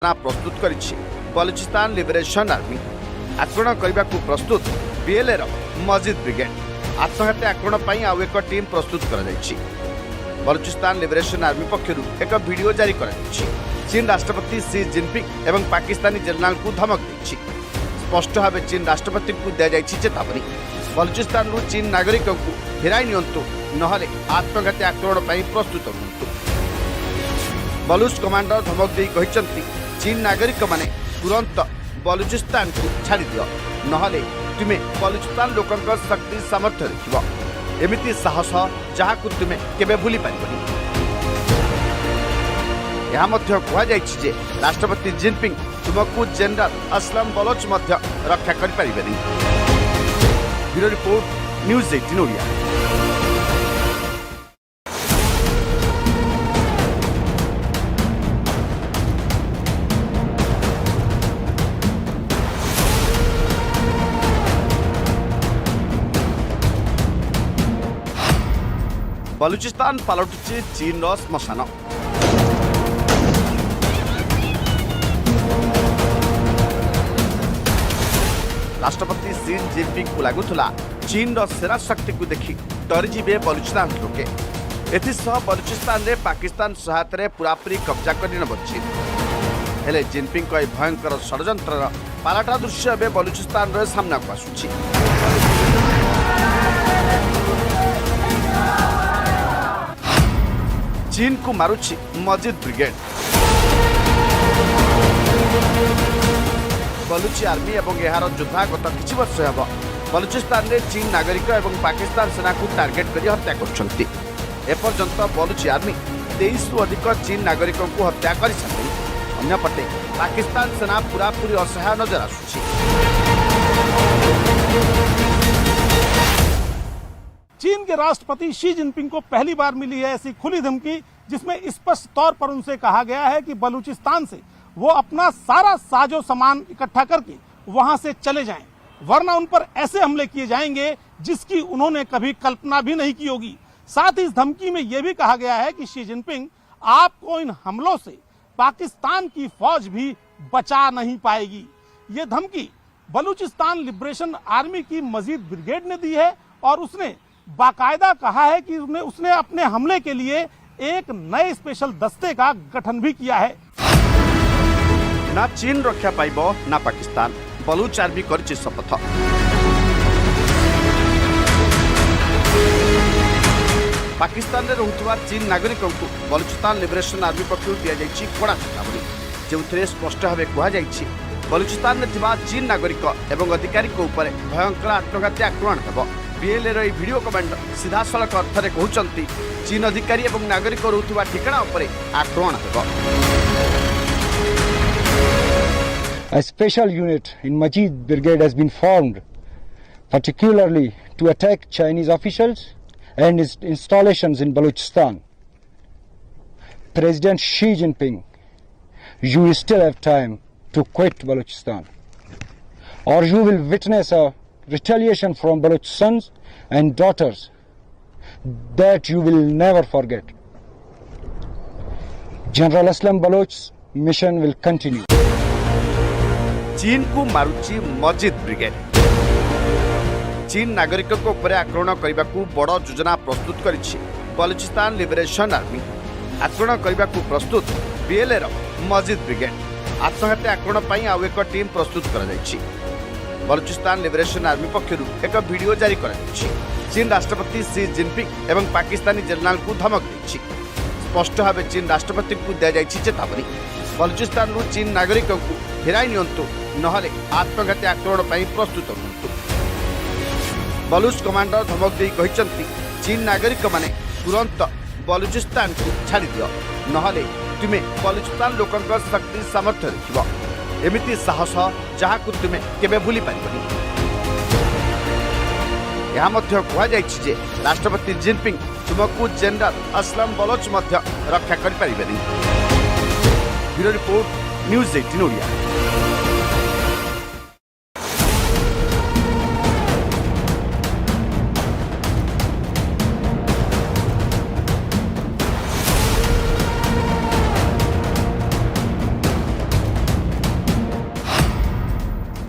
प्रस्तुत करिछि Balochistan liberation army. आक्रमण करने को प्रस्तुत बीएलए मस्जिद ब्रिगेड। आत्मघाती आक्रमण पर आउ एक टीम प्रस्तुत कर बलूचिस्तान लिबरेशन आर्मी पक्षर एक वीडियो जारी कर चीन राष्ट्रपति शी जिनपिंग एवं पाकिस्तानी जनरल को धमक दी। स्पष्ट भाव चीन राष्ट्रपति को दी जाए चेतावनी, बलूचिस्तान चीन नागरिकों को फेराई नियंतु नहले आत्मघाती आक्रमण पर प्रस्तुत हुंतु। बलूच कमांडर धमक दे कहते चीन नागरिक माने तुरंत बलूचिस्तान को छाड़ दियो नहले तुमे बलूचिस्तान लोकंकर शक्ति सामर्थ्य देखिबो। एमिति साहस जहां तुमे केबे भूली पारिबनी। यह मध्य कहा जायछि जे राष्ट्रपति जिनपिंग तुमको जनरल असलम बलोच मध्य रक्षा करि पारिबेनी। Bureau report news 18 Odia. Balochistan पलटुची चीन श्मशान। राष्ट्रपति शी जिनपिंग को लगुला चीन सेना शक्ति को देखि डरीजे बलूचिस्तान लोके। एसह बलूचिस्तान रे पाकिस्तान सहायता पूरापूरी कब्जा कर चीन। हेले जिनपिंग भयंकर षड्यंत्र पालाटा दृश्य ए बलूचिस्तान रे सामना को आसुछि। चीन को मारुछि मस्जिद ब्रिगेड। बलूची आर्मी एवं यार योद्धा गत किछि वर्ष हेब बलूचिस्तान रे चीन नागरिक एवं पाकिस्तान सेना को टार्गेट करी हत्या करछन्ति। एपर्यंत बलूची आर्मी 23 रु अधिक चीन नागरिकों को हत्या कर सारी। अन्यपटे पाकिस्तान सेना पूरापूरी असहाय नजर आसुछि। चीन के राष्ट्रपति शी जिनपिंग को पहली बार मिली है ऐसी खुली धमकी, जिसमें स्पष्ट तौर पर उनसे कहा गया है कि बलूचिस्तान से वो अपना सारा साजो सामान इकट्ठा करके वहां से चले जाएं, वरना उन पर ऐसे हमले किए जाएंगे जिसकी उन्होंने कभी कल्पना भी नहीं की होगी। साथ ही इस धमकी में यह भी कहा गया है कि शी जिनपिंग आपको इन हमलों से पाकिस्तान की फौज भी बचा नहीं पाएगी। ये धमकी बलूचिस्तान लिबरेशन आर्मी की मस्जिद ब्रिगेड ने दी है और उसने बाकायदा कहा है कि उसने अपने हमले के लिए एक नए स्पेशल दस्ते का गठन भी किया है। ना चीन रक्षा पाइब ना पाकिस्तान, बलूच आर्मी करछि शपथ। पाकिस्तान रे रहुतबा चीन नागरिकों को बलूचिस्तान लिबरेशन आर्मी पक्षरु दिया जायछि कड़ा चेतावनी, जो स्पष्ट भाव कहा जायछि बलूचिस्तान में थिबा चीन नागरिक एवं अधिकारी को ऊपर भयंकर आत्मघाती आक्रमण हेब। बीएलए रो वीडियो कमांडर सीधासलख अर्थरे कहउचंती चीन अधिकारी एवं नागरिक रहुतबा ठिकाना ऊपर आक्रमण हेब। A special unit in Majid Brigade has been formed, particularly to attack Chinese officials and its installations in Balochistan. President Xi Jinping, you still have time to quit Balochistan, or you will witness a retaliation from Baloch sons and daughters that you will never forget. General Aslam Baloch's mission will continue. चीन को मारुची मस्जिद brigade. चीन नागरिकों को ऊपर आक्रमण करने को बड़ योजना प्रस्तुत करिछि बलूचिस्तान लिबरेशन आर्मी। आक्रमण करने को प्रस्तुत बीएलए मस्जिद ब्रिगेड। आत्मघाती आक्रमण पर आउ एक टीम प्रस्तुत कर बलूचिस्तान लिबरेशन आर्मी पक्षर एक वीडियो जारी कर चीन राष्ट्रपति शी जिनपिंग एवं पाकिस्तानी जनरल को धमक दी। स्पष्ट भाव चीन राष्ट्रपति को दी जाए चेतावनी, बलूचिस्तान चीन नागरिकों को फेराई नियंतु नहले आत्मघाती आक्रमण पर प्रस्तुत हुंतु। बलूच कमांडर धमक दे कहते चीन नागरिक माने तुरंत बलूचिस्तान को छाड़ दियो नहले तुमे बलूचिस्तान लोकंकर शक्ति सामर्थ्य देखिबो। एमिति साहस जहां तुमे केबे भूली पारिबनी। यह मध्य कहा जायछि जे राष्ट्रपति जिनपिंग तुमको जनरल असलम बलोच मध्य रक्षा करि पारिबेनी। Bureau report news 18 Odia.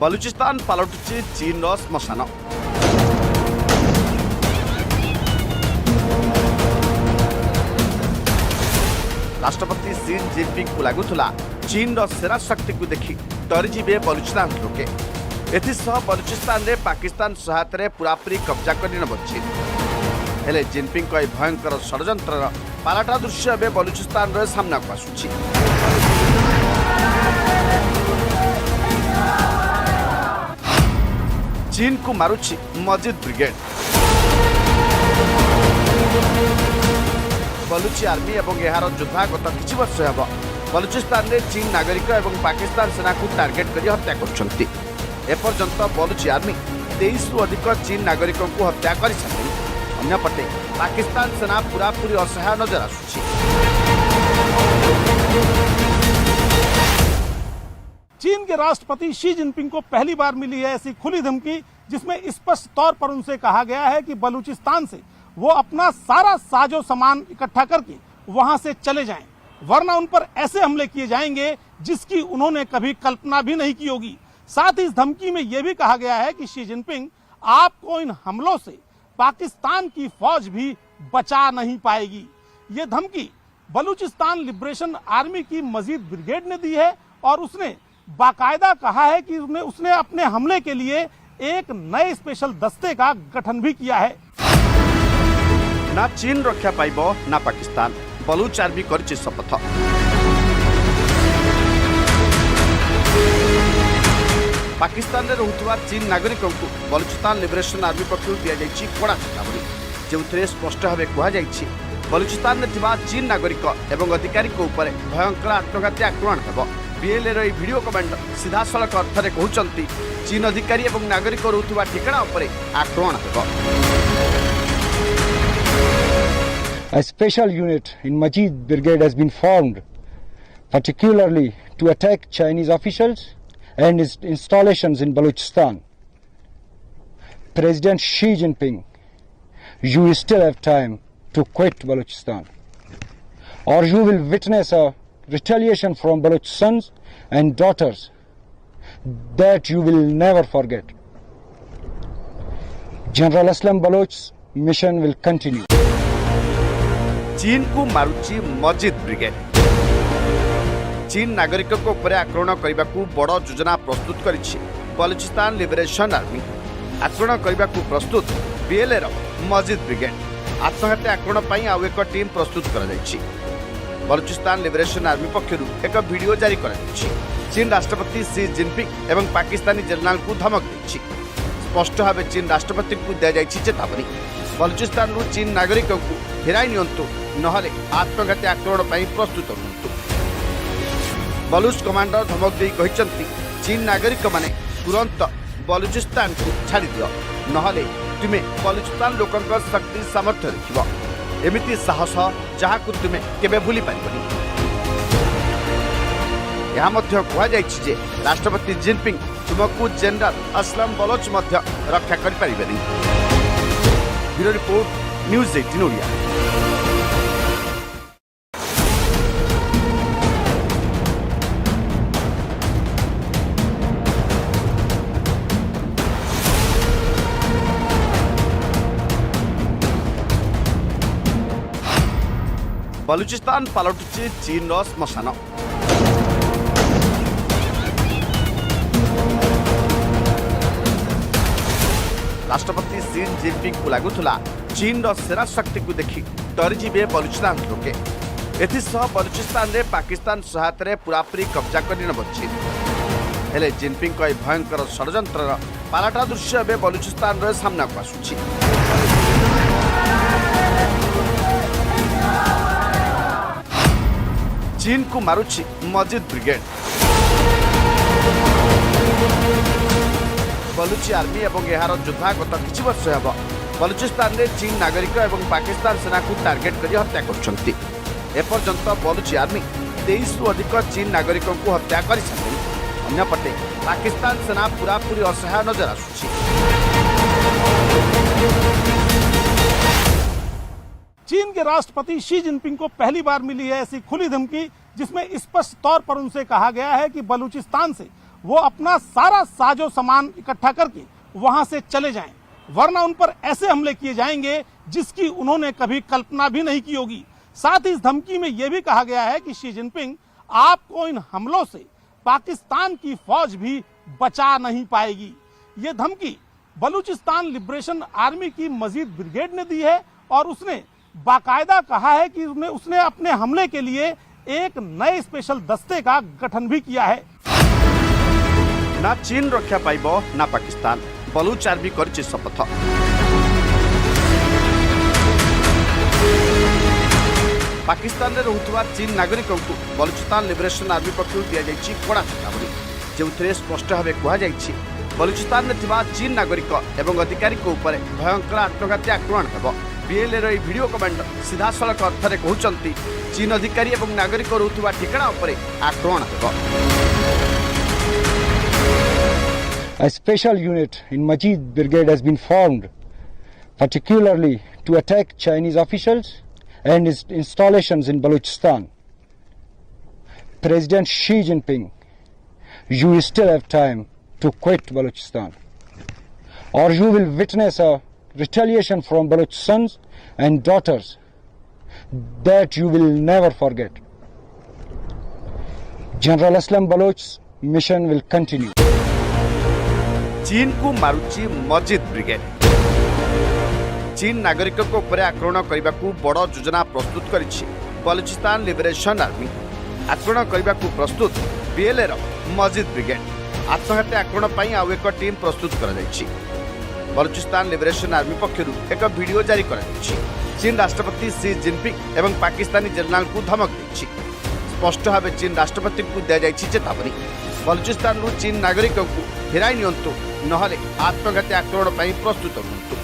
Balochistan पलटुची चीन श्मशान। राष्ट्रपति सी जिनपिंग को लगुला चीन सेना शक्ति को देखि डरीजे बलूचिस्तान लोके। एथिसह बलूचिस्तान रे पाकिस्तान सहायतार पूरापूरी कब्जा कर नब चीन। हेले जिनपिंग भयंकर षड्यंत्र पालाटा दृश्य ए बलूचिस्तान रे सामना को आसुछि। चीन को मारुछि मजिद ब्रिगेड। बलूची आर्मी एवं यार योद्धा गत किछि वर्ष हेब बलूचिस्तान रे चीन नागरिक एवं पाकिस्तान सेना को टार्गेट करी हत्या करछन्ति। एपर्यंत बलूची आर्मी 23 रु अधिक चीन नागरिकों को हत्या कर सारी। अन्यपटे पाकिस्तान सेना पूरापूरी असहाय नजर आसुछि। चीन के राष्ट्रपति शी जिनपिंग को पहली बार मिली है ऐसी खुली धमकी, जिसमें स्पष्ट तौर पर उनसे कहा गया है कि बलूचिस्तान से वो अपना सारा साजो सामान इकट्ठा करके वहां से चले जाएं, वरना उन पर ऐसे हमले किए जाएंगे जिसकी उन्होंने कभी कल्पना भी नहीं की होगी। साथ ही इस धमकी में यह भी कहा गया है कि शी जिनपिंग आपको इन हमलों से पाकिस्तान की फौज भी बचा नहीं पाएगी। ये धमकी बलूचिस्तान लिबरेशन आर्मी की मजीद ब्रिगेड ने दी है और उसने बाकायदा कहा है कि उसने अपने हमले के लिए एक नए स्पेशल दस्ते का गठन भी किया है। ना चीन रक्षा पाइब ना पाकिस्तान, बलूच आर्मी करछि शपथ। पाकिस्तान में रहुथुवा चीन नागरिकों को बलूचिस्तान लिबरेशन आर्मी पक्षर दि जाइछि कड़ा चेतावनी, जो स्पष्ट भाव कहुछि बलूचिस्तान में थिबा चीन नागरिक एवं अधिकारी ऊपर भयंकर आत्मघाती आक्रमण हेब। बीएलए रो वीडियो कमांडर सीधासलख अर्थ में कहते चीन अधिकारी एवं नागरिक रहुथुवा ठिकाना उपर आक्रमण हेब। A special unit in Majid Brigade has been formed, particularly to attack Chinese officials and its installations in Balochistan. President Xi Jinping, you still have time to quit Balochistan, or you will witness a retaliation from Baloch sons and daughters that you will never forget. General Aslam Baloch's mission will continue. चीन को मारुछि Majid brigade. चीन नागरिक उपर आक्रमण करने को बड़ योजना प्रस्तुत करिछि बलूचिस्तान लिबरेशन आर्मी। आक्रमण करने को प्रस्तुत बीएलए रो मजिद ब्रिगेड। आत्मघाती आक्रमण पर आउ एक टीम प्रस्तुत कर बलूचिस्तान लिबरेशन आर्मी पक्षर एक वीडियो जारी कर चीन राष्ट्रपति सी जिनपिंग एवं पाकिस्तानी जनरल को धमक दी। स्पष्ट भाव चीन राष्ट्रपति को दी जाइछि चेतावनी, बलूचिस्तान चीन नागरिक को फेराई नियंतु, नहले आत्मघाती आक्रमण पर प्रस्तुत रुहतु। बलूच कमांडर धमक दे कहते चीन नागरिक माने तुरंत बलूचिस्तान को छाड़ी दियो, नहले तुमे बलूचिस्तान लोकंक शक्ति सामर्थ्य देखिबो। एमिति साहस जहाकु तुमे केबे भूली पारिबनी। यहाँ मध्य कहुଯାଇଛି जे राष्ट्रपति जिनपिंग तुमको जनरल असलम बलोच मध्य रक्षा कर पारिबेनी। Bureau report news 18 Odia. Balochistan पलटुची चीन श्मशान। राष्ट्रपति सी जिनपिंग को लगुला चीन सेना शक्ति को देखि डरीजे बलूचिस्तान लोके। एथिसह बलूचिस्तान रे पाकिस्तान सहायतार पूरापूरी कब्जा कर नब चीन। हेले जिनपिंग भयंकर षड्यंत्र पालाटा दृश्य ए बलूचिस्तान रे सामना को आसुछि। चीन को मारुछि मजिद ब्रिगेड। बलूची आर्मी एवं यार योद्धा गत किछि वर्ष हेब बलूचिस्तान रे चीन नागरिक एवं पाकिस्तान सेना को टार्गेट करी हत्या करछन्ति। एपर्यंत बलूची आर्मी 23 रु अधिक चीन नागरिकों को हत्या कर सारी। अन्यपटे पाकिस्तान सेना पूरापूरी असहाय नजर आसुछि। चीन के राष्ट्रपति शी जिनपिंग को पहली बार मिली है ऐसी खुली धमकी, जिसमें स्पष्ट तौर पर उनसे कहा गया है कि बलूचिस्तान से वो अपना सारा साजो सामान इकट्ठा करके वहां से चले जाएं, वरना उन पर ऐसे हमले किए जाएंगे जिसकी उन्होंने कभी कल्पना भी नहीं की होगी। साथ ही इस धमकी में यह भी कहा गया है कि शी जिनपिंग आपको इन हमलों से पाकिस्तान की फौज भी बचा नहीं पाएगी। ये धमकी बलूचिस्तान लिबरेशन आर्मी की मजीद ब्रिगेड ने दी है और उसने बाकायदा कहा है कि उसने अपने हमले के लिए एक नए स्पेशल दस्ते का गठन भी किया है। ना चीन रक्षा पाइब ना पाकिस्तान, बलूच आर्मी करिछि शपथ। पाकिस्तान में रहुथुवा चीन नागरिकों को बलूचिस्तान लिबरेशन आर्मी पक्षरु दिया जाइछि कड़ा चेतावनी, जो स्पष्ट भाव कहुछि बलूचिस्तान में थिबा चीन नागरिक एवं अधिकारी ऊपर भयंकर आत्मघाती आक्रमण हेब। बीएलए रो वीडियो कमांडर सीधासलख अर्थरे कहउछंती चीन अधिकारी एवं नागरिक रहुथुवा ठिकाना उपर आक्रमण हेब। A special unit in Majid Brigade has been formed, particularly to attack Chinese officials and its installations in Balochistan. President Xi Jinping, you still have time to quit Balochistan, or you will witness a retaliation from Baloch sons and daughters that you will never forget. General Aslam Baloch's mission will continue. चीन को मारुची Majid brigade. चीन नागरिकों को ऊपर आक्रमण करने को बड़ योजना प्रस्तुत करिछि बलूचिस्तान लिबरेशन आर्मी। आक्रमण करने को प्रस्तुत बीएलए रो मजिद ब्रिगेड। आत्मघाती आक्रमण पर आउ एक टीम प्रस्तुत कर बलूचिस्तान लिबरेशन आर्मी पक्षरु एक वीडियो जारी कर चीन राष्ट्रपति शी जिनपिंग एवं पाकिस्तानी जनरल को धमक दी। स्पष्ट भाव चीन राष्ट्रपति को दी जाइछि चेतावनी, बलूचिस्तान चीन नागरिकों को फेराई नियंतु नहले आत्मघाती आक्रमण पर प्रस्तुत हुंतु।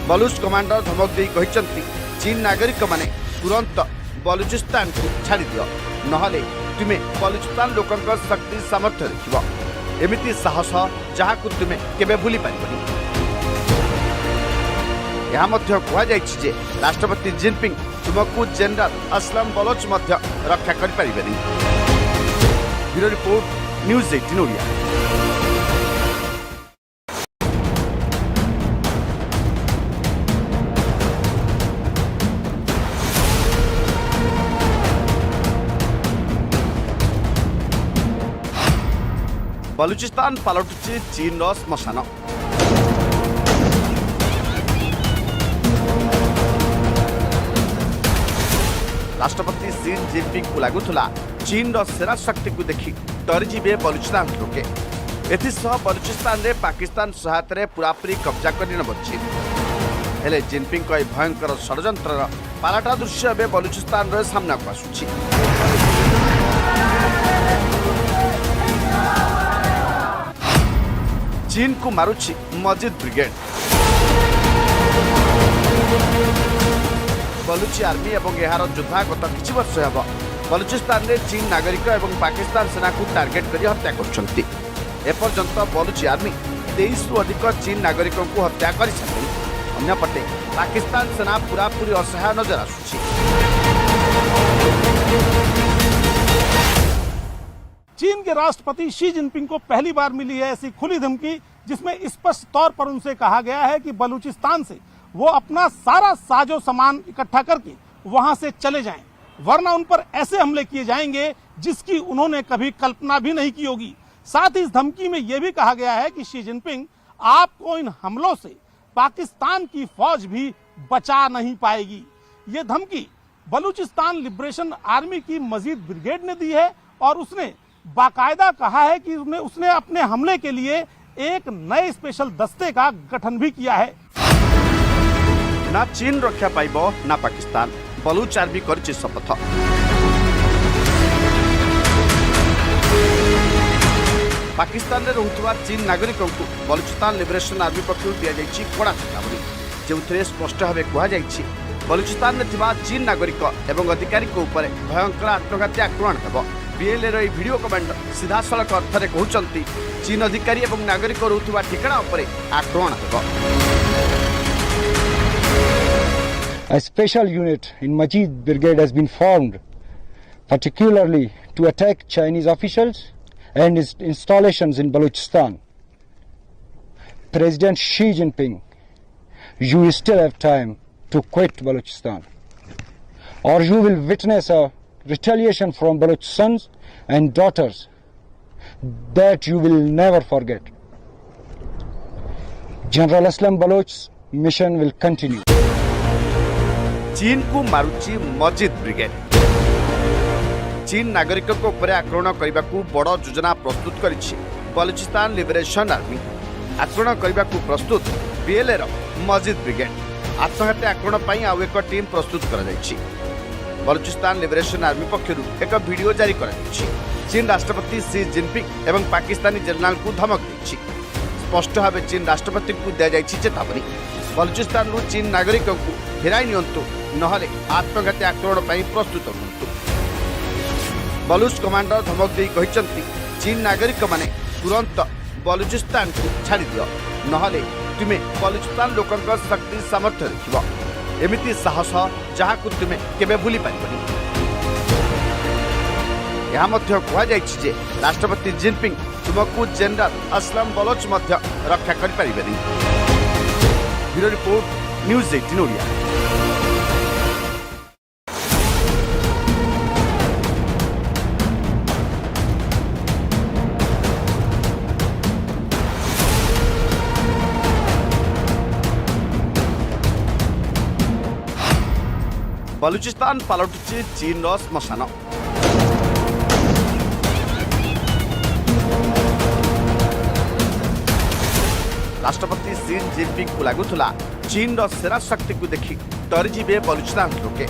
बलूच कमांडर धमक दे कहिसंती चीन नागरिक माने तुरंत बलूचिस्तान को छाड़ी दियो, नहले तुमे बलूचिस्तान लोकंकर शक्ति सामर्थ्य देखिबो। एमिति साहस जहां को तुमे केबे भूली पारिबनी। यह मध्य कहा जाइछि जे राष्ट्रपति जिनपिंग तुमको जनरल असलम बलोच मध्य रक्षा करि पारिबेनी। Bureau report news 18 Odia. Balochistan पलटुची चीन श्मशान। राष्ट्रपति शी जिनपिंग को लगुला चीन सेना शक्ति को देखि डरीजे बलूचिस्तान लोके। एथिसह बलूचिस्तान रे पाकिस्तान सहायता पूरापूरी कब्जा कर नब चीन। हेले जिनपिंग को भयंकर षड्यंत्र पालाटा दृश्य एवं बलूचिस्तान रे सामना को आसुछि। चीन को मारुछि मजिद ब्रिगेड। बलूची आर्मी एवं यार योद्धा गत किछि वर्ष हेब बलूचिस्तान रे चीन नागरिक एवं पाकिस्तान सेना को टार्गेट करी हत्या करछंती। एपर्यंत बलूची आर्मी 23 रु अधिक चीन नागरिकों को हत्या कर सारी। अन्यपटे पाकिस्तान सेना पूरापूरी असहाय नजर आसुछि। चीन के राष्ट्रपति शी जिनपिंग को पहली बार मिली है ऐसी खुली धमकी, जिसमें स्पष्ट तौर पर उनसे कहा गया है कि बलूचिस्तान से वो अपना सारा साजो सामान इकट्ठा करके वहां से चले जाएं, वरना उन पर ऐसे हमले किए जाएंगे जिसकी उन्होंने कभी कल्पना भी नहीं की होगी। साथ ही इस धमकी में यह भी कहा गया है कि शी जिनपिंग आपको इन हमलों से पाकिस्तान की फौज भी बचा नहीं पाएगी। ये धमकी बलूचिस्तान लिबरेशन आर्मी की मजीद ब्रिगेड ने दी है और उसने बाकायदा कहा है कि उसने अपने हमले के लिए एक नए स्पेशल दस्ते का गठन भी किया है। ना चीन रक्षा पाइब ना पाकिस्तान, बलूच आर्मी करिछि शपथ। पाकिस्तान में रहुथुवा चीन नागरिकों को बलूचिस्तान लिबरेशन आर्मी पक्षरु दिया जाइछि कड़ा चेतावनी, जो स्पष्ट भाव कहुछि बलूचिस्तान में थिबा चीन नागरिक एवं अधिकारी ऊपर भयंकर आत्मघाती आक्रमण हेब। बीएलए रो वीडियो कमांडर सीधासलख अर्थरे कहउछंती चीन अधिकारी एवं नागरिक रहुथुवा ठिकाना उपर आक्रमण हेब। A special unit in Majid Brigade has been formed, particularly to attack Chinese officials and its installations in Balochistan. President Xi Jinping, you still have time to quit Balochistan, or you will witness a retaliation from Baloch sons and daughters that you will never forget. General Aslam Baloch's mission will continue. चीन को मारुची Majid brigade. चीन नागरिक आक्रमण करने को बड़ योजना प्रस्तुत करिछि बलूचिस्तान लिबरेशन आर्मी। आक्रमण करने को प्रस्तुत बीएलए मजिद ब्रिगेड। आत्मघाती आक्रमण पर आउ एक टीम प्रस्तुत कर बलूचिस्तान लिबरेशन आर्मी पक्षरु एक वीडियो जारी कर चीन राष्ट्रपति शी जिनपिंग एवं पाकिस्तानी जनरल को धमक दी। स्पष्ट भाव चीन राष्ट्रपति को दी चेतावनी, बलूचिस्तान चीन नागरिक को फेराई नियंतु नहले आत्मघाती आक्रमण पर प्रस्तुत हुंतु। बलूच कमांडर धमक दे कहते चीन नागरिक माने तुरंत बलूचिस्तान को छाड़ी दियो नहले तुमे बलूचिस्तान लोकंकर शक्ति सामर्थ्य देखिबो। एमिति साहस जहाँ को तुमे केबे भूली पारिबनी। यहाँ मध्य कहुଯାଇଛି जे राष्ट्रपति जिनपिंग तुमको जनरल असलम बलोच मध्य रक्षा करि पारिबेनी। Bureau report news 18 Odia. Balochistan पलटुची चीन श्मशान। राष्ट्रपति शी जिनपिंग को लगुला चीन सेना शक्ति को देखि डरीजे बलूचिस्तान लोके।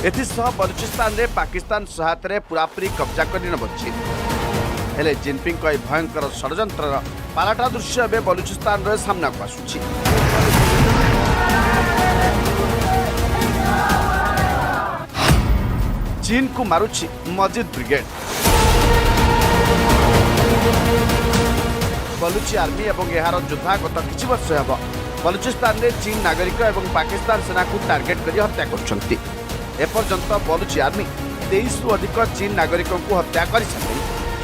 एथिसह बलूचिस्तान रे पाकिस्तान सहायतार पूरापूरी कब्जा कर चीन। हेले जिनपिंग को भयंकर षड्यंत्र पालाटा दृश्य ए बलूचिस्तान रे सामना को आसुछि। चीन को मारुछि मजिद ब्रिगेड। बलूची आर्मी एवं यार योद्धा गत किछि वर्ष हेब बलूचिस्तान रे चीन नागरिक एवं पाकिस्तान सेना को टार्गेट करी हत्या करछंती। एपर्यंत बलूची आर्मी 23 रु अधिक चीन नागरिकों को हत्या कर सारी।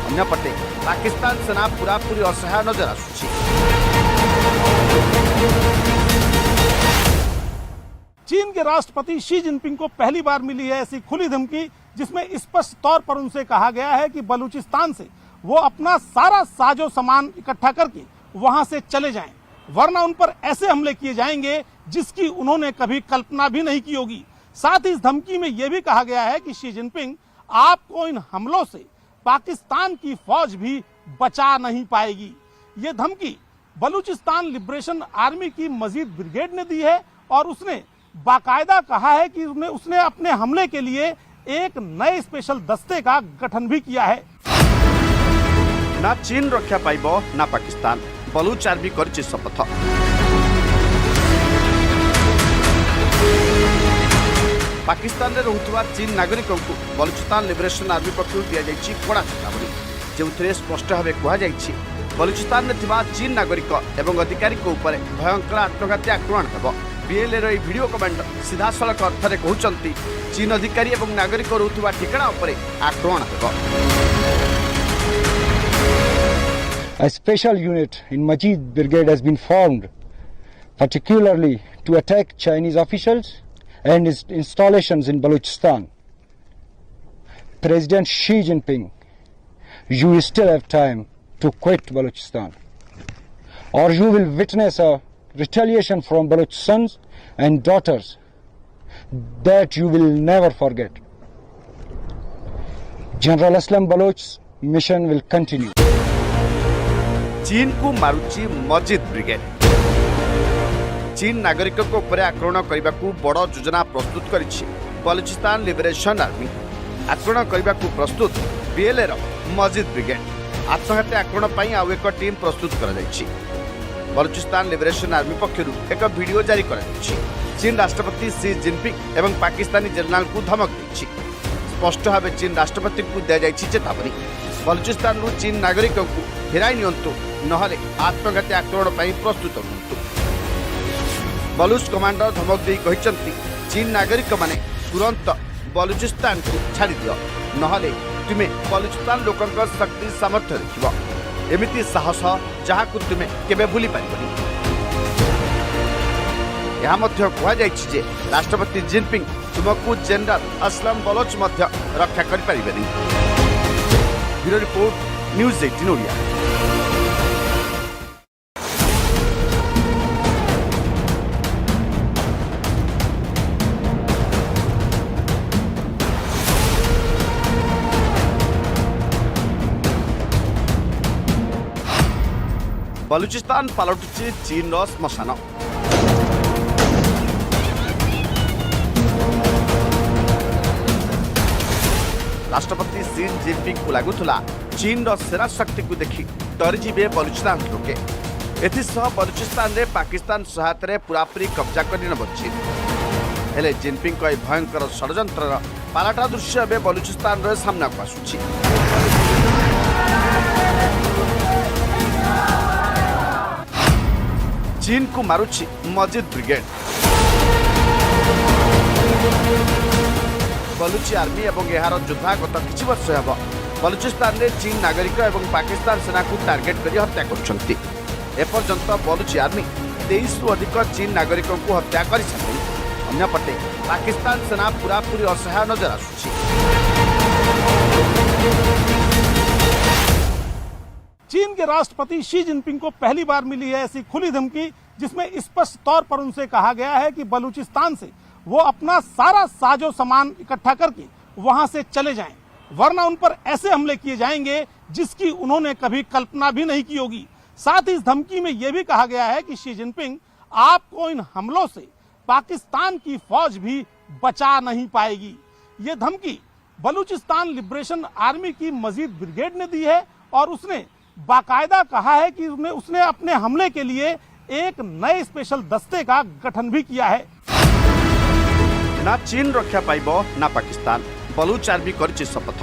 अन्यपटे पाकिस्तान सेना पूरापूरी असहाय नजर आसुछि। चीन के राष्ट्रपति शी जिनपिंग को पहली बार मिली है ऐसी खुली धमकी जिसमें स्पष्ट तौर पर उनसे कहा गया है कि बलूचिस्तान से वो अपना सारा साजो सामान इकट्ठा करके वहां से चले जाएं, वरना उन पर ऐसे हमले किए जाएंगे जिसकी उन्होंने कभी कल्पना भी नहीं की होगी। साथ ही इस धमकी में यह भी कहा गया है कि शी जिनपिंग आपको इन हमलों से पाकिस्तान की फौज भी बचा नहीं पाएगी। ये धमकी बलूचिस्तान लिबरेशन आर्मी की मजीद ब्रिगेड ने दी है और उसने बाकायदा कहा है कि उसने अपने हमले के लिए एक नए स्पेशल दस्ते का गठन भी किया है। ना चीन रक्षा पाइब ना पाकिस्तान, बलूच आर्मी करछि शपथ। पाकिस्तान रे रहुतबा चीन नागरिकों को बलूचिस्तान लिबरेशन आर्मी पक्षरु दिया जाइछि कड़ा चेतावनी, जो स्पष्ट भाव कहुछि बलूचिस्तान में थिबा चीन नागरिक एवं अधिकारी को ऊपर भयंकर आत्मघाती आक्रमण हेब। बीएलए रो वीडियो कमांडर सीधासलख अर्थरे कहउचंती चीन अधिकारी एवं नागरिक रहुतबा ठिकाना ऊपर आक्रमण हेब। A special unit in Majid Brigade has been formed, particularly to attack Chinese officials and its installations in Balochistan. President Xi Jinping, you still have time to quit Balochistan, or you will witness a retaliation from Baloch sons and daughters that you will never forget. General Aslam Baloch's mission will continue. चीन को मारुची Majid brigade. चीन नागरिक आक्रमण करने को बड़ योजना प्रस्तुत करिछि बलूचिस्तान लिबरेशन आर्मी। आक्रमण करने को प्रस्तुत बीएलए मजिद ब्रिगेड। आत्मघाती आक्रमण पर आउ एक टीम प्रस्तुत कर बलूचिस्तान लिबरेशन आर्मी पक्षरु एक वीडियो जारी कर चीन राष्ट्रपति शी जिनपिंग एवं पाकिस्तानी जनरल को धमक दी। स्पष्ट भाव चीन राष्ट्रपति को दी चेतावनी, बलूचिस्तान चीन नागरिक को फेराई नियंतु नहले आत्मघाती आक्रमण पर प्रस्तुत हुंतु। बलूच कमांडर धमक दे कहते चीन नागरिक माने तुरंत बलूचिस्तान को छाड़ी दियो नहले तुमे बलुचिस्तान लोकंक शक्ति सामर्थ्य देखिबो एमिति साहस जहाकु तुमे केबे भूली पारिबनी। यह मध्य कहा जायछि जे राष्ट्रपति जिनपिंग तुमको जनरल असलम बलोच मध्य रक्षा करि पारिबेनी। Bureau report news 18 Odia. Balochistan पलटुची चीन श्मशान। राष्ट्रपति शी जिनपिंग को लगुला चीन सेना शक्ति को देखि डरीजे बलुचिस्तान लोके। एथिसह बलुचिस्तान रे पाकिस्तान सहायता पूरापूरी कब्जा कर चीन। हेले जिनपिंग को भयंकर षड्यंत्र पालाटा दृश्य एवं बलुचिस्तान रे सामना को आसुछि। चीन को मारुछि मजिद ब्रिगेड। बलुची आर्मी एवं यार योद्धा गत किछि वर्ष हेब बलुचिस्तान रे चीन नागरिक एवं पाकिस्तान सेना को टार्गेट करी हत्या करछंती। एपर्यंत बलुची आर्मी 23 रु अधिक चीन नागरिक को हत्या कर अन्यपटे पाकिस्तान सेना पूरापूरी असहाय नजर आसुछि। चीन के राष्ट्रपति शी जिनपिंग को पहली बार मिली है ऐसी खुली धमकी जिसमें स्पष्ट तौर पर उनसे कहा गया है कि बलूचिस्तान से वो अपना सारा साजो सामान इकट्ठा करके वहां से चले जाएं, वरना उन पर ऐसे हमले किए जाएंगे जिसकी उन्होंने कभी कल्पना भी नहीं की होगी। साथ ही इस धमकी में यह भी कहा गया है कि शी जिनपिंग आपको इन हमलों से पाकिस्तान की फौज भी बचा नहीं पाएगी। ये धमकी बलूचिस्तान लिबरेशन आर्मी की मजीद ब्रिगेड ने दी है और उसने बाकायदा कहा है कि उसने अपने हमले के लिए एक नए स्पेशल दस्ते का गठन भी किया है। ना चीन रक्षा पाइब ना पाकिस्तान, बलूच आर्मी करछि शपथ।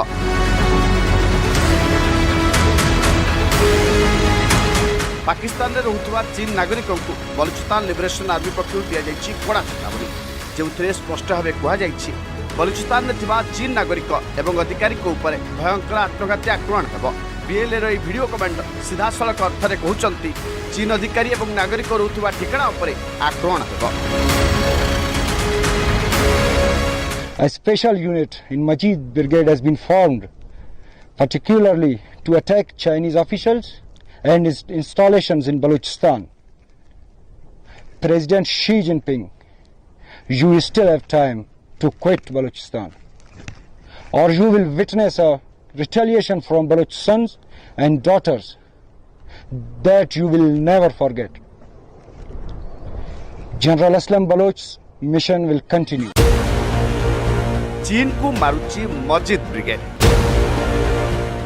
पाकिस्तान रे रहुतबा चीन नागरिकों को बलूचिस्तान लिबरेशन आर्मी पक्षरु दिया जायछि कड़ा चेतावनी, जो स्पष्ट भाव कहा जायछि बलूचिस्तान में थिबा चीन नागरिक एवं अधिकारी को ऊपर भयंकर आत्मघाती आक्रमण हेब। बीएलए रो वीडियो कमांडर सीधा सड़क अर्थ में कहउचंती चीन अधिकारी एवं नागरिक रहुतबा ठिकाना ऊपर आक्रमण हेब। A special unit in Majid Brigade has been formed, particularly to attack Chinese officials and its installations in Balochistan. President Xi Jinping, you still have time to quit Balochistan, or you will witness a retaliation from Baloch sons and daughters that you will never forget. General Aslam Baloch's mission will continue. चीन को मारुछि Majid brigade.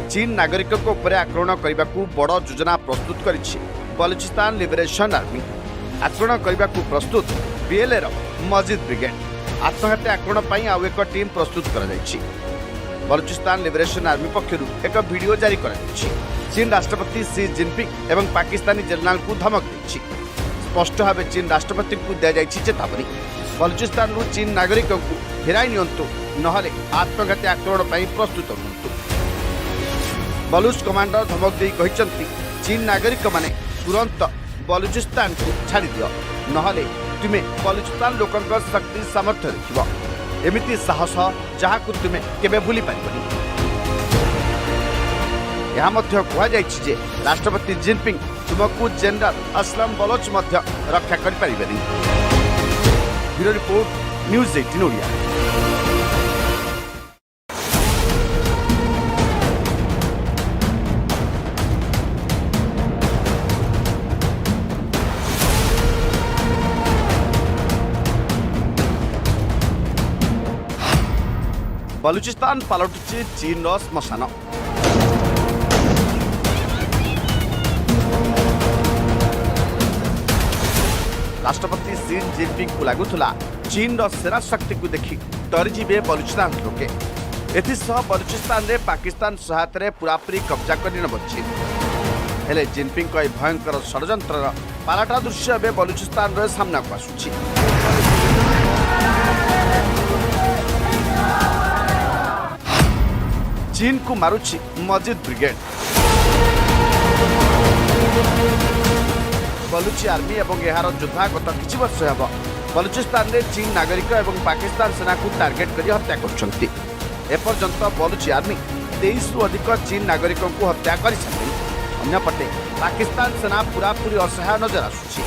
चीन नागरिक को ऊपर आक्रमण करने को बड़ योजना प्रस्तुत करिछि बलूचिस्तान लिबरेशन आर्मी। आक्रमण करने को प्रस्तुत बीएलए रो मजिद ब्रिगेड। आत्मघाती आक्रमण पर आउ एक टीम प्रस्तुत कर बलूचिस्तान लिबरेशन आर्मी पक्षरु एक वीडियो जारी कर चीन राष्ट्रपति शी जिनपिंग एवं पाकिस्तानी जनरल को धमक दी। स्पष्ट भाव चीन राष्ट्रपति को दिया जायछि चेतावनी, बलूचिस्तान रु चीन नागरिक को फेराई नियंतु नहले आत्मघाती आक्रमण पर प्रस्तुत हुंतु। बलूच कमांडर धमक दे कहिसंती चीन नागरिक माने तुरंत बलूचिस्तान को छाड़ी दियो, नहले तुमे बलूचिस्तान लोकंक शक्ति सामर्थ्य देखिबो एमिति साहस जहाकु तुमे केबे भूली पारिबनी। यह मध्य कहा जायछि जे राष्ट्रपति जिनपिंग तुमको जनरल असलम बलोच मध्य रक्षा करि पारिबेनी। Bureau report news 18 Odia. Balochistan पलटुछि चीन श्मशान। राष्ट्रपति शी जिनपिंग को लगुला चीन सेना शक्ति को देखि डरीजे बलूचिस्तान लोके। एथिसह बलूचिस्तान रे पाकिस्तान सहायता पूरापूरी कब्जा कर चीन। हेले जिनपिंग को भयंकर षड्यंत्र पालाटा दृश्य एवं बलूचिस्तान रे सामना को आसुछि। चीन को मारुछि मजिद ब्रिगेड। बलुची आर्मी एवं यार योद्धा गत किछि वर्ष हेब बलुचिस्तान में चीन नागरिक एवं पाकिस्तान सेना को टार्गेट कर हत्या करछंती। एपर्यंत बलुची आर्मी 23 रु अधिक चीन नागरिकों को हत्या कर अन्यपटे पाकिस्तान सेना पूरापूरी असहाय नजर आसुछि।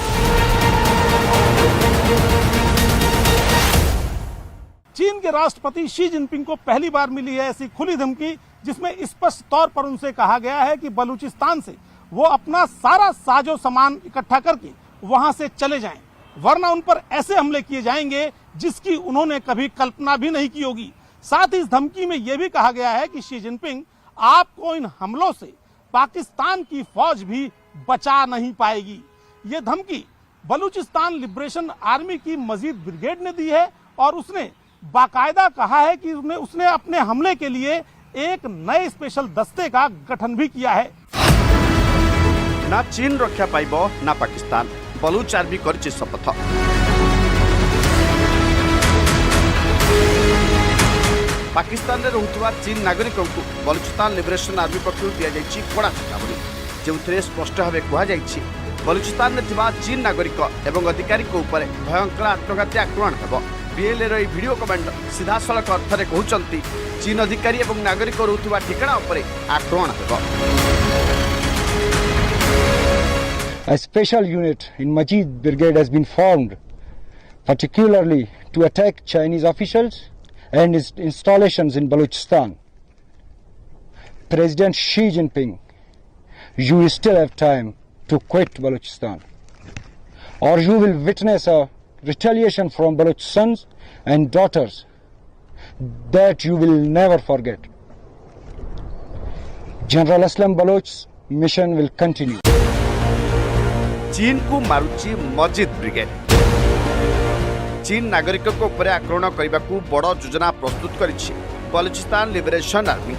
चीन के राष्ट्रपति शी जिनपिंग को पहली बार मिली है ऐसी खुली धमकी, जिसमें स्पष्ट तौर पर उनसे कहा गया है कि बलूचिस्तान से वो अपना सारा साजो सामान इकट्ठा करके वहां से चले जाएं, वरना उन पर ऐसे हमले किए जाएंगे जिसकी उन्होंने कभी कल्पना भी नहीं की होगी। साथ ही इस धमकी में यह भी कहा गया है कि शी जिनपिंग आपको इन हमलों से पाकिस्तान की फौज भी बचा नहीं पाएगी। ये धमकी बलूचिस्तान लिबरेशन आर्मी की मजीद ब्रिगेड ने दी है और उसने बाकायदा कहा है कि उसने अपने हमले के लिए एक नए स्पेशल दस्ते का गठन भी किया है। ना चीन रक्षा पाइब ना पाकिस्तान, बलूच आर्मी करछि शपथ। पाकिस्तान में रहुवा चीन नागरिकों को बलूचिस्तान लिबरेशन आर्मी पक्षर दि कड़ा चेतावनी, जो स्पष्ट भाव कहुछि बलूचिस्तान में थिबा चीन नागरिक एवं अधिकारी ऊपर भयंकर आत्मघाती आक्रमण हेब। बीएलए वीडियो कमांडर सीधा सड़क अर्थरे कहउचंती चीन अधिकारी एवं नागरिक रहुवा ठिकाना उपरे आक्रमण हेब। A special unit in Majid Brigade has been formed, particularly to attack Chinese officials and its installations in Balochistan. President Xi Jinping, you still have time to quit Balochistan, or you will witness a retaliation from Baloch sons and daughters that you will never forget. General Aslam Baloch's mission will continue. चीन को मारुछि Majid brigade. चीन नागरिकों को ऊपर आक्रमण करने को बड़ योजना प्रस्तुत करिछि बलूचिस्तान लिबरेशन आर्मी।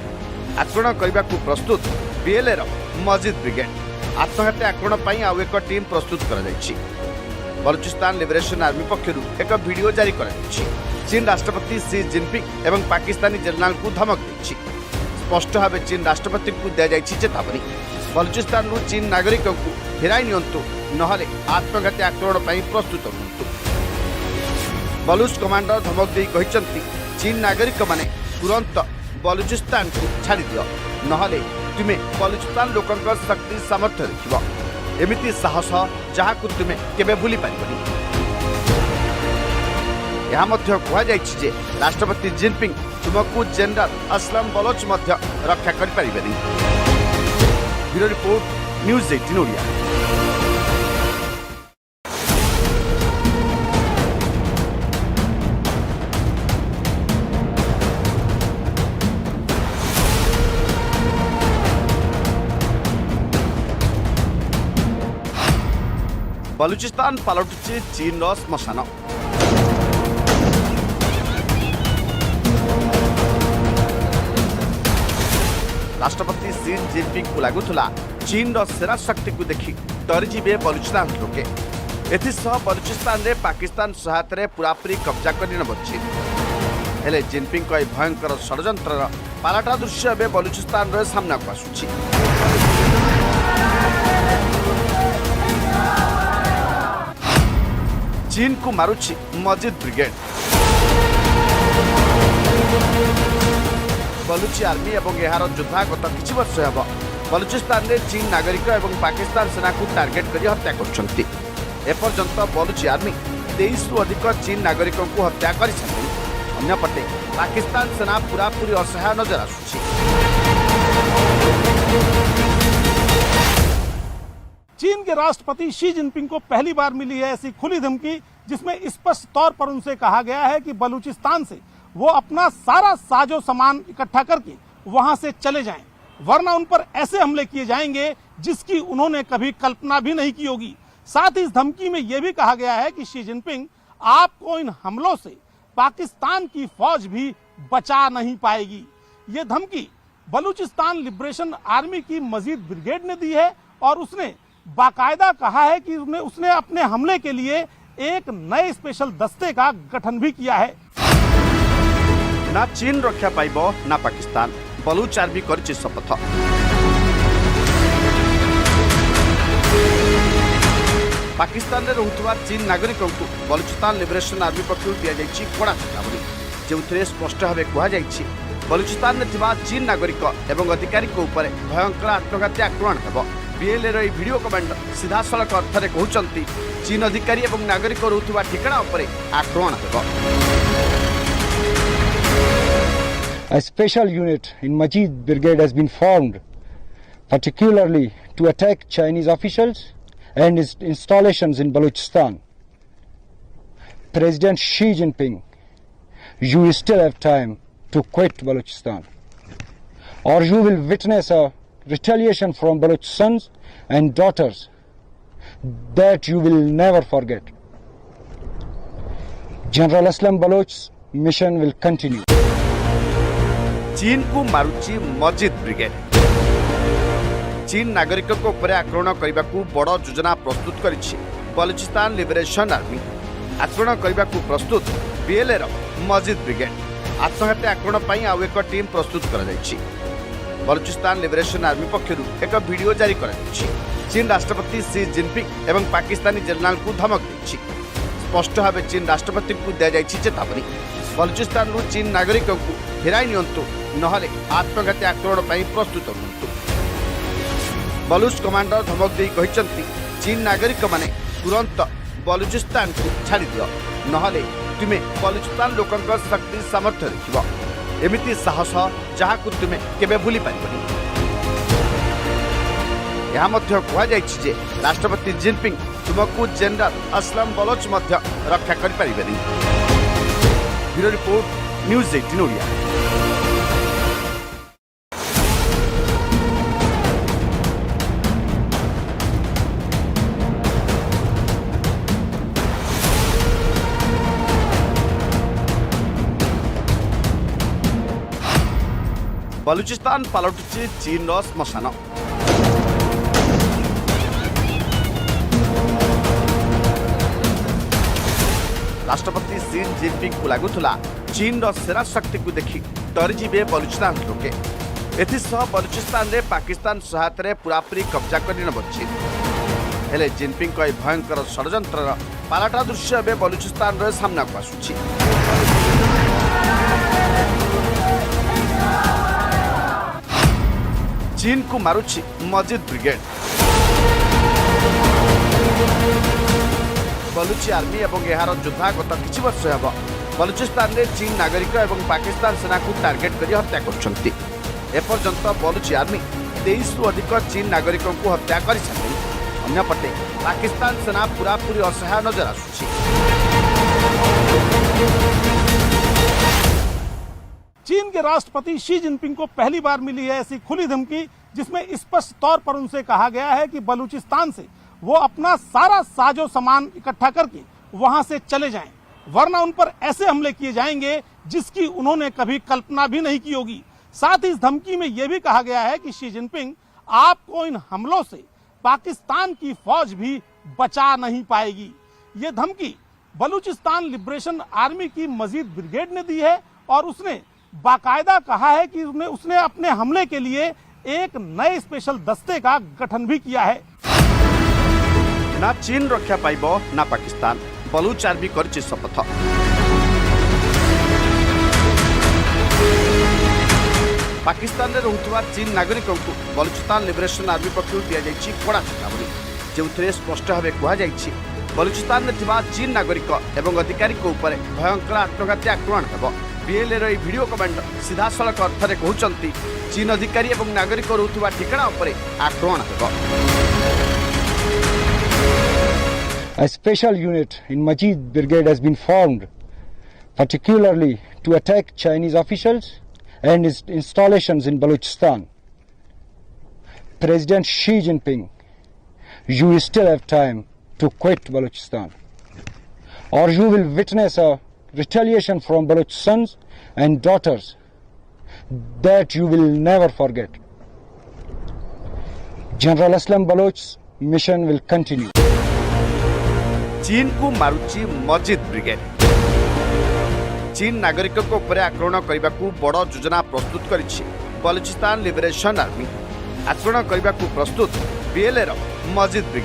आक्रमण करने को प्रस्तुत बीएलए मजिद ब्रिगेड। आत्मघाती आक्रमण पर आउ एक टीम प्रस्तुत कर बलूचिस्तान लिबरेशन आर्मी पक्षर एक वीडियो जारी कर चीन राष्ट्रपति शी जिनपिंग एवं पाकिस्तानी जनरल को धमक दी। स्पष्ट भाव चीन राष्ट्रपति को दी जाइछि चेतावनी, बलूचिस्तान चीन नागरिकों को फेराई नियंतु, नहले आत्मघाती आक्रमण पर प्रस्तुत हुंतु। बलूच कमांडर धमक दे कहिसंती चीन नागरिक माने तुरंत बलूचिस्तान को छाड़ी दियो, नहले तुमे बलूचिस्तान लोकंकर शक्ति सामर्थ्य देखिबो। एमिति साहस जहां तुमे केबे भूली पारिबनी। यह मध्य कहा जाइछि जे राष्ट्रपति जिनपिंग तुमको जनरल असलम बलोच मध्य रक्षा कर पारिबेनी। Bureau report, news 18 Odia. Balochistan पलटुछि चीन श्मशान। राष्ट्रपति शी जिनपिंग को लगुला चीन सेना शक्ति को देखि डरीजे बलूचिस्तान लोके। एथिसह बलूचिस्तान में पाकिस्तान सहायता पूरापूरी कब्जा कर नब चीन। हेले जिनपिंग को भयंकर षड्यंत्र पालाटा दृश्य एवं बलूचिस्तान सामना को आसुछि। चीन को मारुछि मजिद ब्रिगेड। बलूची आर्मी एवं यार योद्धा गत किछि वर्ष हेब बलूचिस्तान में चीन नागरिक एवं पाकिस्तान सेना को टार्गेट कर हत्या करछंती। एपर्यंत बलूची आर्मी 23 रु अधिक चीन नागरिकों को हत्या कर अन्यपटे पाकिस्तान सेना पूरापूरी असहाय नजर आसुछि। चीन के राष्ट्रपति शी जिनपिंग को पहली बार मिली है ऐसी खुली धमकी, जिसमें स्पष्ट तौर पर उनसे कहा गया है कि बलूचिस्तान से वो अपना सारा साजो सामान इकट्ठा करके वहां से चले जाएं, वरना उन पर ऐसे हमले किए जाएंगे जिसकी उन्होंने कभी कल्पना भी नहीं की होगी। साथ ही इस धमकी में यह भी कहा गया है कि शी जिनपिंग आपको इन हमलों से पाकिस्तान की फौज भी बचा नहीं पाएगी। ये धमकी बलूचिस्तान लिबरेशन आर्मी की मजीद ब्रिगेड ने दी है और उसने बाकायदा कहा है कि उसने अपने हमले के लिए एक नए स्पेशल दस्ते का गठन भी किया है। ना चीन रक्षा पाइब ना पाकिस्तान, बलूच आर्मी करिछि शपथ। पाकिस्तान में रहुथुवा चीन नागरिकों को बलूचिस्तान लिबरेशन आर्मी पक्षर दि जाइछि कड़ा चेतावनी, जो स्पष्ट भाव कहुछि बलूचिस्तान में थिबा चीन नागरिक एवं अधिकारी उपर भयंकर आत्मघाती आक्रमण हेब। बीएलए रो वीडियो कमांडर सीधासलख अर्थरे कहउछंती चीन अधिकारी एवं नागरिक रहुथुवा ठिकाना उपर आक्रमण हेब। A special unit in Majid Brigade has been formed, particularly to attack Chinese officials and its installations in Balochistan. President Xi Jinping, you still have time to quit Balochistan, or you will witness a retaliation from Baloch sons and daughters that you will never forget. General Aslam Baloch's mission will continue. चीन को मारुची Majid brigade. चीन नागरिकों को ऊपर आक्रमण करने को बड़ योजना प्रस्तुत करिछि बलूचिस्तान लिबरेशन आर्मी। आक्रमण करने को प्रस्तुत बीएलए रो मजिद ब्रिगेड। आत्मघाती आक्रमण पर आउ एक टीम प्रस्तुत कर बलूचिस्तान लिबरेशन आर्मी पक्षर एक वीडियो जारी कर चीन राष्ट्रपति शी जिनपिंग एवं पाकिस्तानी जनरल को धमक दी। स्पष्ट भाव चीन राष्ट्रपति को दि जाइछि चेतावनी, बलूचिस्तान चीन नागरिकों को फेराई नियंतु नहले आत्मघाती आक्रमण पर प्रस्तुत हुंतु। बलूच कमांडर धमक दे कहिसंती चीन नागरिक माने तुरंत बलूचिस्तान को छाड़ी दियो, नहले तुमे बलूचिस्तान लोकंक शक्ति सामर्थ्य देखिबो। एमिति साहस जहां को तुमे केबे भूली पारिबनी। यह मध्य कहा जाइछि जे राष्ट्रपति जिनपिंग तुमको जनरल असलम बलोच मध्य रक्षा करि पारिबेनी। Bureau report news 18 Odia. Balochistan पलटुची चीन श्मशान। राष्ट्रपति शी जिनपिंग को लगुला चीन सेना शक्ति को देखि डरीजे बलूचिस्तान लोके। एथिसह बलूचिस्तान रे पाकिस्तान सहायता पूरापूरी कब्जा कर चीन। हेले जिनपिंग को भयंकर षड्यंत्र पालाटा दृश्य एवं बलूचिस्तान रे सामना को आसुछि। चीन को मारुछि मजिद ब्रिगेड। बलूची आर्मी एवं यार योद्धा गत किछि वर्ष हेब बलूचिस्तान रे चीन नागरिक एवं पाकिस्तान सेना को टार्गेट कर हत्या करछंती। एपर्यंत बलूची आर्मी 23 रु अधिक चीन नागरिकों को हत्या कर सारी। अन्यपटे पाकिस्तान सेना पूरापूरी असहाय नजर आसुछि। चीन के राष्ट्रपति शी जिनपिंग को पहली बार मिली है ऐसी खुली धमकी, जिसमें स्पष्ट तौर पर उनसे कहा गया है कि बलूचिस्तान से वो अपना सारा साजो सामान इकट्ठा करके वहां से चले जाएं, वरना उन पर ऐसे हमले किए जाएंगे जिसकी उन्होंने कभी कल्पना भी नहीं की होगी। साथ ही इस धमकी में यह भी कहा गया है कि शी जिनपिंग आपको इन हमलों से पाकिस्तान की फौज भी बचा नहीं पाएगी। ये धमकी बलूचिस्तान लिबरेशन आर्मी की मजीद ब्रिगेड ने दी है और उसने बाकायदा कहा है कि उसने अपने हमले के लिए एक नए स्पेशल दस्ते का गठन भी किया है। ना चीन रक्षा पाइब ना पाकिस्तान, बलूच आर्मी करिछि शपथ। पाकिस्तान में रहुथुवा चीन नागरिकों को बलूचिस्तान लिबरेशन आर्मी पक्षर दि जाइछि कड़ा चेतावनी, जो स्पष्ट भाव कहुछि बलूचिस्तान में थिबा चीन नागरिक एवं अधिकारी उपर भयंकर आत्मघाती आक्रमण हेब। बीएलए रो वीडियो कमांडर सीधासलख अर्थरे कहउछंती चीन अधिकारी एवं नागरिक रहुथुवा ठिकाना उपर आक्रमण हेब। A special unit in Majid Brigade has been formed, particularly to attack Chinese officials and its installations in Balochistan. President Xi Jinping, you still have time to quit Balochistan, or you will witness a retaliation from Baloch sons and daughters that you will never forget. General Aslam Baloch's mission will continue. चीन को मारुची Majid brigade. चीन नागरिकों को ऊपर आक्रमण करने को बड़ योजना प्रस्तुत करिछि बलूचिस्तान लिबरेशन आर्मी आक्रमण करने को प्रस्तुत बीएलए मस्जिद ब्रिगेड।